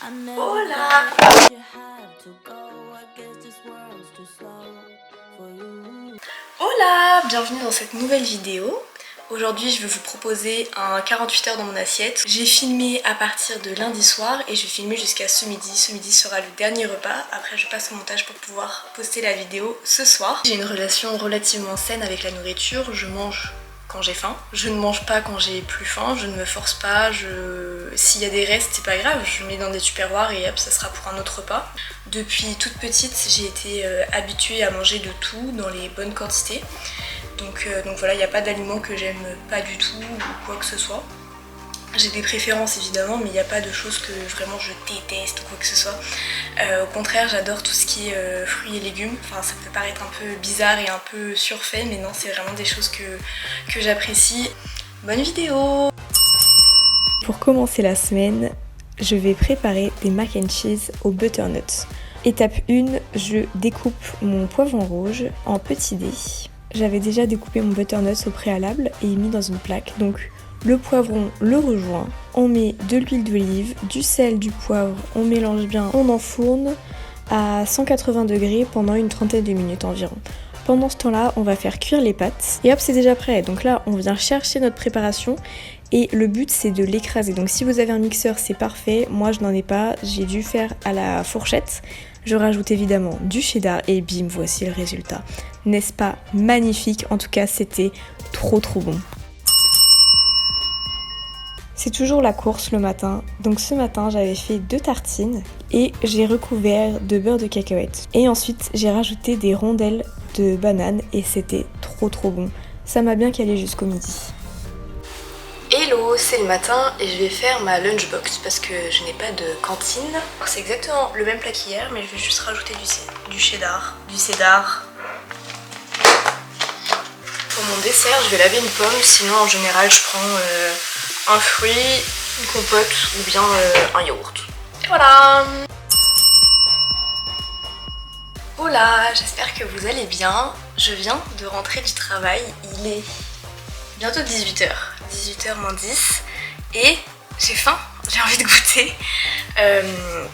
Hola! Hola! Bienvenue dans cette nouvelle vidéo. Aujourd'hui je vais vous proposer un 48 heures dans mon assiette. J'ai filmé à partir de lundi soir et je vais filmer jusqu'à ce midi. Ce midi sera le dernier repas. Après je passe au montage pour pouvoir poster la vidéo ce soir. J'ai une relation relativement saine avec la nourriture. Je mange quand j'ai faim. Je ne mange pas quand j'ai plus faim, je ne me force pas, s'il y a des restes c'est pas grave, je mets dans des tupperwares et hop ça sera pour un autre repas. Depuis toute petite j'ai été habituée à manger de tout dans les bonnes quantités. Donc voilà, il n'y a pas d'aliments que j'aime pas du tout ou quoi que ce soit. J'ai des préférences évidemment, mais il n'y a pas de choses que vraiment je déteste ou quoi que ce soit. Au contraire, j'adore tout ce qui est fruits et légumes. Enfin, ça peut paraître un peu bizarre et un peu surfait, mais non, c'est vraiment des choses que j'apprécie. Bonne vidéo! Pour commencer la semaine, je vais préparer des mac and cheese au butternut. Étape 1, je découpe mon poivron rouge en petits dés. J'avais déjà découpé mon butternut au préalable et mis dans une plaque, donc le poivron le rejoint, on met de l'huile d'olive, du sel, du poivre, on mélange bien, on enfourne à 180 degrés pendant une trentaine de minutes environ. Pendant ce temps-là, on va faire cuire les pâtes et hop, c'est déjà prêt. Donc là, on vient chercher notre préparation et le but c'est de l'écraser. Donc si vous avez un mixeur, c'est parfait. Moi, je n'en ai pas, j'ai dû faire à la fourchette. Je rajoute évidemment du cheddar et bim, voici le résultat. N'est-ce pas magnifique? En tout cas, c'était trop bon. C'est toujours la course le matin, donc ce matin j'avais fait 2 tartines et j'ai recouvert de beurre de cacahuète. Et ensuite j'ai rajouté des rondelles de banane et c'était trop bon. Ça m'a bien calé jusqu'au midi. Hello, c'est le matin et je vais faire ma lunchbox parce que je n'ai pas de cantine. C'est exactement le même plat qu'hier mais je vais juste rajouter du cheddar. Pour mon dessert, je vais laver une pomme, sinon en général je prends un fruit, une compote ou bien un yaourt. Et voilà! Hola, j'espère que vous allez bien. Je viens de rentrer du travail, il est bientôt 18h, 18h moins 10 et j'ai faim, j'ai envie de goûter.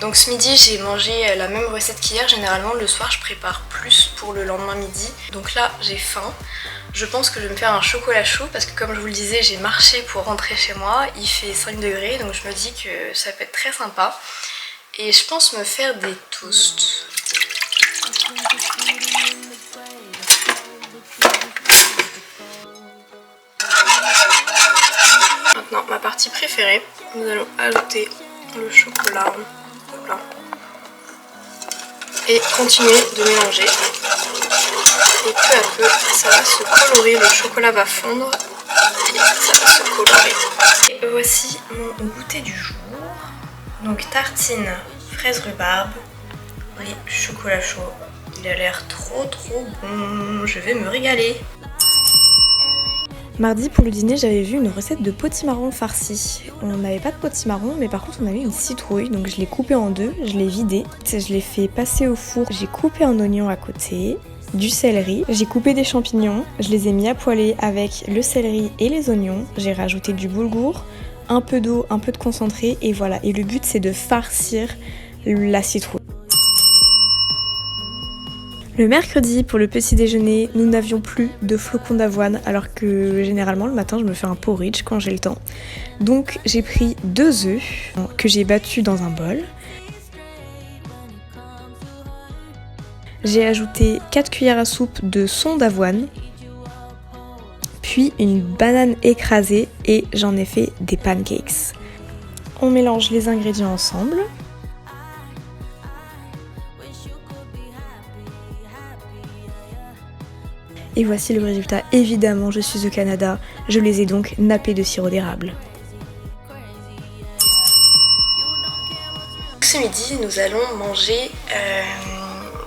Donc ce midi j'ai mangé la même recette qu'hier. Généralement le soir je prépare plus pour le lendemain midi. Donc là j'ai faim. Je pense que je vais me faire un chocolat chaud parce que comme je vous le disais j'ai marché pour rentrer chez moi. Il fait 5 degrés donc je me dis que ça peut être très sympa. Et je pense me faire des toasts. Maintenant ma partie préférée, nous allons ajouter le chocolat là, et continuer de mélanger. Et peu à peu ça va se colorer, le chocolat va fondre et ça va se colorer. Et voici mon goûter du jour. Donc tartine fraise rhubarbe et chocolat chaud. Il a l'air trop bon, je vais me régaler. Mardi pour le dîner j'avais vu une recette de potimarron farci. On n'avait pas de potimarron mais par contre on avait une citrouille, donc je l'ai coupée en deux, je l'ai vidée, je l'ai fait passer au four, j'ai coupé un oignon à côté, du céleri, j'ai coupé des champignons, je les ai mis à poêler avec le céleri et les oignons, j'ai rajouté du boulgour, un peu d'eau, un peu de concentré et voilà. Et le but c'est de farcir la citrouille. Le mercredi, pour le petit déjeuner, nous n'avions plus de flocons d'avoine alors que généralement le matin je me fais un porridge quand j'ai le temps. Donc j'ai pris 2 œufs que j'ai battus dans un bol. J'ai ajouté 4 cuillères à soupe de son d'avoine, puis une banane écrasée et j'en ai fait des pancakes. On mélange les ingrédients ensemble. Et voici le résultat. Évidemment, je suis au Canada, je les ai donc nappés de sirop d'érable. Ce midi, nous allons manger.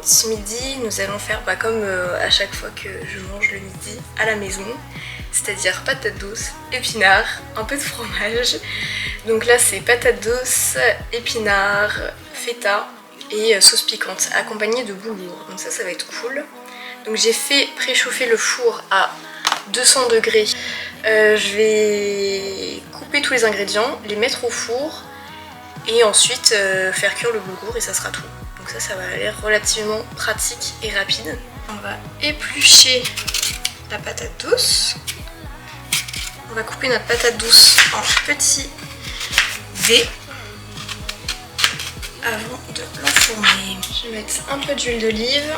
Ce midi, nous allons faire comme à chaque fois que je mange le midi à la maison, c'est-à-dire patates douces, épinards, un peu de fromage. Donc là, c'est patates douces, épinards, feta et sauce piquante, accompagnée de boulgour. Donc ça va être cool. Donc j'ai fait préchauffer le four à 200 degrés. Je vais couper tous les ingrédients, les mettre au four et ensuite faire cuire le boulgour et ça sera tout. Donc ça va aller relativement pratique et rapide. On va éplucher la patate douce. On va couper notre patate douce en petits dés avant de l'enfourner. Je vais mettre un peu d'huile d'olive.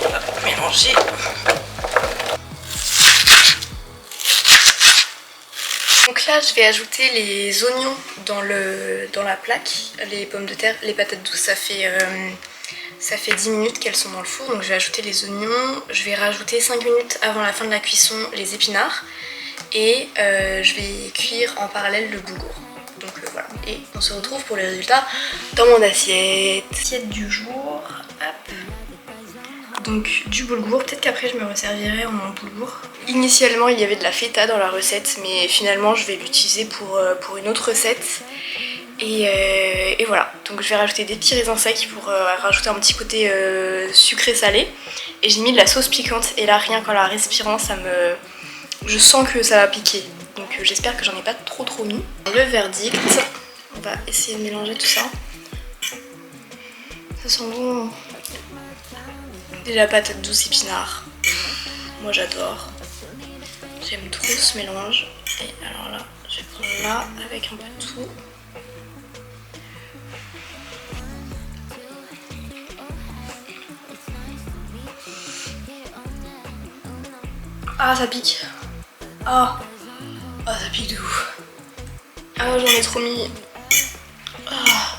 On va mélanger. Donc là je vais ajouter les oignons dans la plaque, les pommes de terre, les patates douces ça fait 10 minutes qu'elles sont dans le four, donc je vais ajouter les oignons, je vais rajouter 5 minutes avant la fin de la cuisson les épinards et je vais cuire en parallèle le boulgour. Donc voilà, et on se retrouve pour les résultats dans mon assiette. Assiette du jour, hop. Donc du boulgour, peut-être qu'après je me resservirai en boulgour. Initialement il y avait de la feta dans la recette, mais finalement je vais l'utiliser pour une autre recette. Et voilà, donc je vais rajouter des petits raisins secs pour rajouter un petit côté sucré salé. Et j'ai mis de la sauce piquante et là rien qu'en la respirant je sens que ça va piquer. Donc j'espère que j'en ai pas trop mis. Le verdict, on va essayer de mélanger tout ça. Ça sent bon. Déjà patate douce épinard, moi j'adore, j'aime trop ce mélange. Et alors là, je vais prendre là avec un peu de tout. Ah ça pique. Ah ça pique de ouf. Ah j'en ai trop mis. Ah.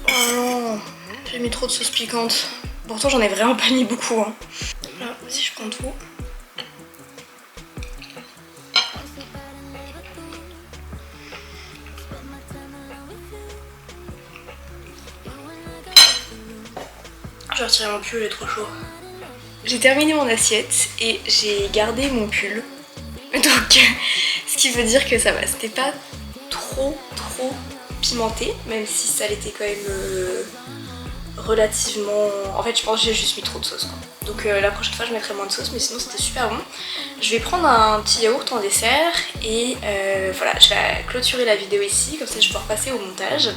Oh non. J'ai mis trop de sauce piquante. Pourtant j'en ai vraiment pas mis beaucoup. Hein. Là, si je prends tout. Je vais retirer mon pull, il est trop chaud. J'ai terminé mon assiette et j'ai gardé mon pull. Donc ce qui veut dire que ça va. C'était pas trop pimenté, même si ça l'était quand même relativement... En fait je pense que j'ai juste mis trop de sauce quoi. Donc la prochaine fois je mettrai moins de sauce, mais sinon c'était super bon. Je vais prendre un petit yaourt en dessert et voilà, je vais clôturer la vidéo ici, comme ça je peux repasser au montage.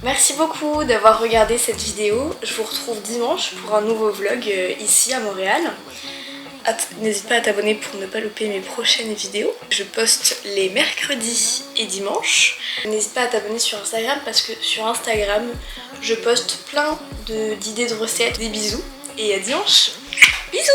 Merci beaucoup d'avoir regardé cette vidéo. Je vous retrouve dimanche pour un nouveau vlog ici à Montréal. N'hésite pas à t'abonner pour ne pas louper mes prochaines vidéos. Je poste les mercredis et dimanches. N'hésite pas à t'abonner sur Instagram parce que sur Instagram, je poste plein d'idées de recettes. Des bisous et à dimanche. Bisous!